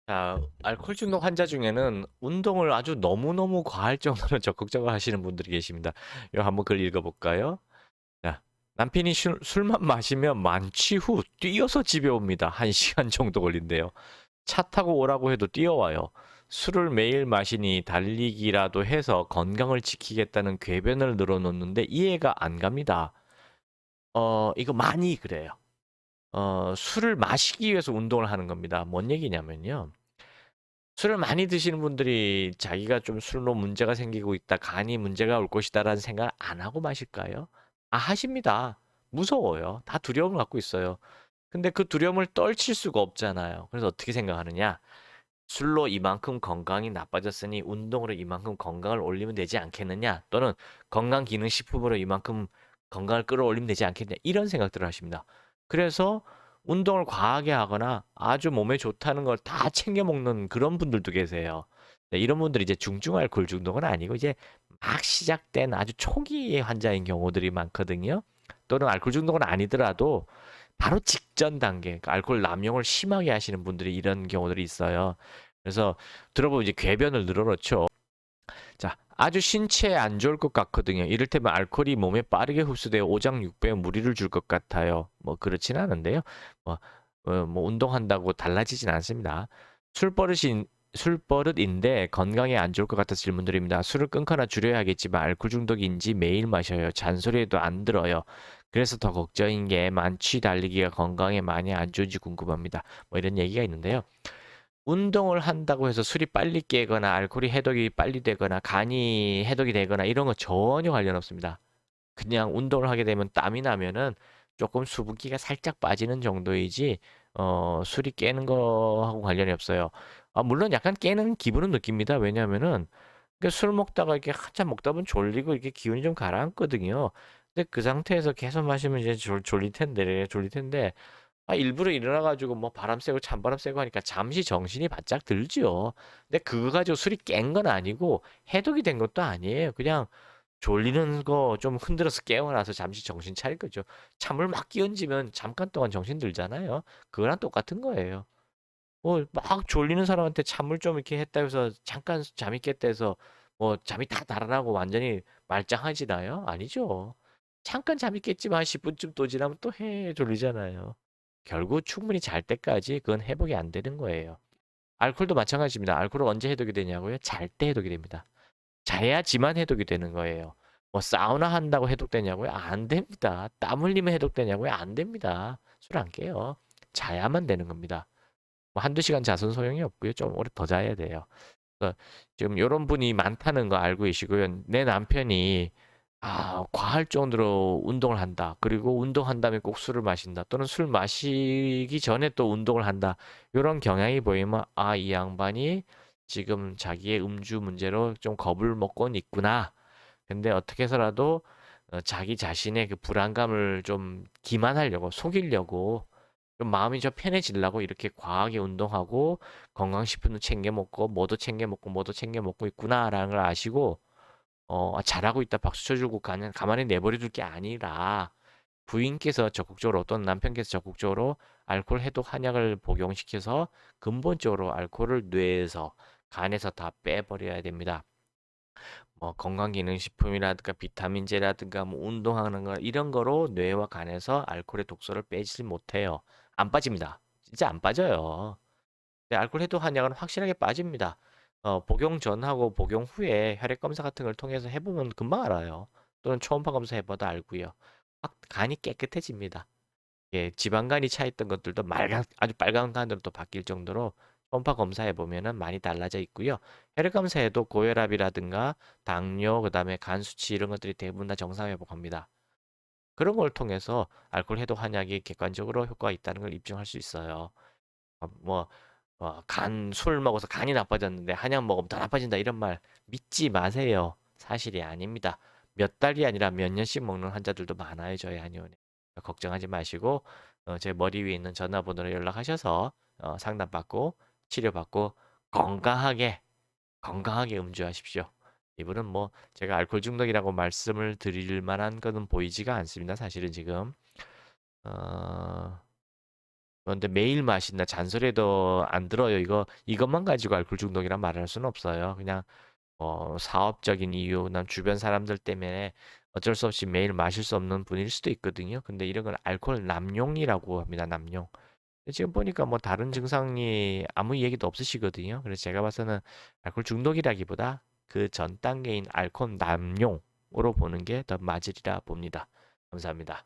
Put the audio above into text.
자, 알코올 중독 환자 중에는 운동을 아주 너무너무 과할 정도로 적극적으로 하시는 분들이 계십니다. 이거 한번 글 읽어볼까요? 자, 남편이 술만 마시면 만취 후 뛰어서 집에 옵니다. 1시간 정도 걸린대요. 차 타고 오라고 해도 뛰어와요. 술을 매일 마시니 달리기라도 해서 건강을 지키겠다는 궤변을 늘어놓는데 이해가 안 갑니다. 이거 많이 그래요. 술을 마시기 위해서 운동을 하는 겁니다. 뭔 얘기냐면요. 술을 많이 드시는 분들이 자기가 좀 술로 문제가 생기고 있다, 간이 문제가 올 것이다라는 생각을 안 하고 마실까요? 아, 하십니다. 무서워요. 다 두려움을 갖고 있어요. 근데 그 두려움을 떨칠 수가 없잖아요. 그래서 어떻게 생각하느냐? 술로 이만큼 건강이 나빠졌으니 운동으로 이만큼 건강을 올리면 되지 않겠느냐? 또는 건강기능식품으로 이만큼 건강을 끌어올리면 되지 않겠냐? 이런 생각들을 하십니다. 그래서 운동을 과하게 하거나 아주 몸에 좋다는 걸 다 챙겨 먹는 그런 분들도 계세요. 네, 이런 분들이 이제 중증 알코올 중독은 아니고 이제 막 시작된 아주 초기의 환자인 경우들이 많거든요. 또는 알코올 중독은 아니더라도 바로 직전 단계, 그러니까 알코올 남용을 심하게 하시는 분들이 이런 경우들이 있어요. 그래서 들어보면 이제 궤변을 늘어놓죠. 자, 아주 신체에 안 좋을 것 같거든요. 이를테면 알코올이 몸에 빠르게 흡수되어 오장육부에 무리를 줄 것 같아요. 뭐 그렇진 않은데요. 뭐, 뭐 운동한다고 달라지진 않습니다. 술버릇인 술버릇인데 건강에 안 좋을 것 같아서 질문드립니다. 술을 끊거나 줄여야 하겠지만 알코올 중독인지 매일 마셔요. 잔소리에도 안 들어요. 그래서 더 걱정인 게 만취 달리기가 건강에 많이 안 좋은지 궁금합니다. 뭐 이런 얘기가 있는데요. 운동을 한다고 해서 술이 빨리 깨거나 알코올이 해독이 빨리 되거나 간이 해독이 되거나 이런 거 전혀 관련 없습니다. 그냥 운동을 하게 되면 땀이 나면은 조금 수분기가 살짝 빠지는 정도이지 술이 깨는 거하고 관련이 없어요. 아, 물론 약간 깨는 기분은 느낍니다. 왜냐하면은 술 먹다가 이렇게 한참 먹다 보면 졸리고 이렇게 기운이 좀 가라앉거든요. 근데 그 상태에서 계속 마시면 이제 졸릴 텐데 일부러 일어나가지고 뭐 바람 쐬고 찬바람 쐬고 하니까 잠시 정신이 바짝 들죠. 근데 그거 가지고 술이 깬 건 아니고 해독이 된 것도 아니에요. 그냥 졸리는 거 좀 흔들어서 깨어나서 잠시 정신 차릴 거죠. 잠을 막 끼얹으면 잠깐 동안 정신 들잖아요. 그거랑 똑같은 거예요. 뭐 막 졸리는 사람한테 잠을 좀 이렇게 했다 해서 잠깐 잠이 깼다 해서 뭐 잠이 다 달아나고 완전히 말짱해지나요? 아니죠. 잠깐 잠이 깼지만 한 10분쯤 또 지나면 또 졸리잖아요. 결국 충분히 잘 때까지 그건 회복이 안 되는 거예요. 알코올도 마찬가지입니다. 알코올은 언제 해독이 되냐고요? 잘 때 해독이 됩니다. 자야지만 해독이 되는 거예요. 뭐 사우나 한다고 해독되냐고요? 안 됩니다. 땀 흘리면 해독되냐고요? 안 됩니다. 술 안 깨요. 자야만 되는 겁니다. 뭐 한두 시간 자선 소용이 없고요. 좀 오래 더 자야 돼요. 그래서 지금 이런 분이 많다는 거 알고 계시고요. 내 남편이 과할 정도로 운동을 한다. 그리고 운동한 다음에 꼭 술을 마신다. 또는 술 마시기 전에 또 운동을 한다. 이런 경향이 보이면 이 양반이 지금 자기의 음주 문제로 좀 겁을 먹고는 있구나. 근데 어떻게 해서라도 자기 자신의 그 불안감을 좀 기만하려고 속이려고 좀 마음이 좀 편해지려고 이렇게 과하게 운동하고 건강식품도 챙겨 먹고 뭐도 챙겨 먹고 뭐도 챙겨 먹고 있구나라는 걸 아시고 잘하고 있다 박수 쳐주고 가만히 내버려 둘 게 아니라 부인께서 적극적으로 어떤 남편께서 적극적으로 알코올 해독 한약을 복용시켜서 근본적으로 알코올을 뇌에서 간에서 다 빼버려야 됩니다. 뭐 건강기능식품이라든가 비타민제라든가 뭐 운동하는 거 이런 거로 뇌와 간에서 알코올의 독소를 빼지 못해요. 안 빠집니다. 진짜 안 빠져요. 근데 알코올 해독 한약은 확실하게 빠집니다. 복용 전하고 복용 후에 혈액 검사 같은 걸 통해서 해보면 금방 알아요. 또는 초음파 검사 해봐도 알고요. 확 간이 깨끗해집니다. 예, 지방간이 차 있던 것들도 아주 빨간 간으로 또 바뀔 정도로 초음파 검사해 보면은 많이 달라져 있고요. 혈액 검사에도 고혈압이라든가 당뇨, 그다음에 간 수치 이런 것들이 대부분 다 정상 회복합니다. 그런 걸 통해서 알코올 해독 한약이 객관적으로 효과가 있다는 걸 입증할 수 있어요. 뭐 술 먹어서 간이 나빠졌는데 한약 먹으면 더 나빠진다 이런 말 믿지 마세요. 사실이 아닙니다. 몇 달이 아니라 몇 년씩 먹는 환자들도 많아요. 저희 한의원에. 걱정하지 마시고 제 머리 위에 있는 전화번호로 연락하셔서 상담받고 치료받고 건강하게 건강하게 음주하십시오. 이분은 뭐 제가 알코올 중독이라고 말씀을 드릴 만한 것은 보이지가 않습니다. 사실은 지금 어, 그런데 매일 마신다 잔소리도 안 들어요. 이것만 가지고 알코올 중독이란 말할 수는 없어요. 그냥 사업적인 이유, 난 주변 사람들 때문에 어쩔 수 없이 매일 마실 수 없는 분일 수도 있거든요. 근데 이런 건 알코올 남용이라고 합니다. 남용. 지금 보니까 뭐 다른 증상이 아무 얘기도 없으시거든요. 그래서 제가 봐서는 알코올 중독이라기보다 그 전 단계인 알코올 남용으로 보는 게 더 맞으리라 봅니다. 감사합니다.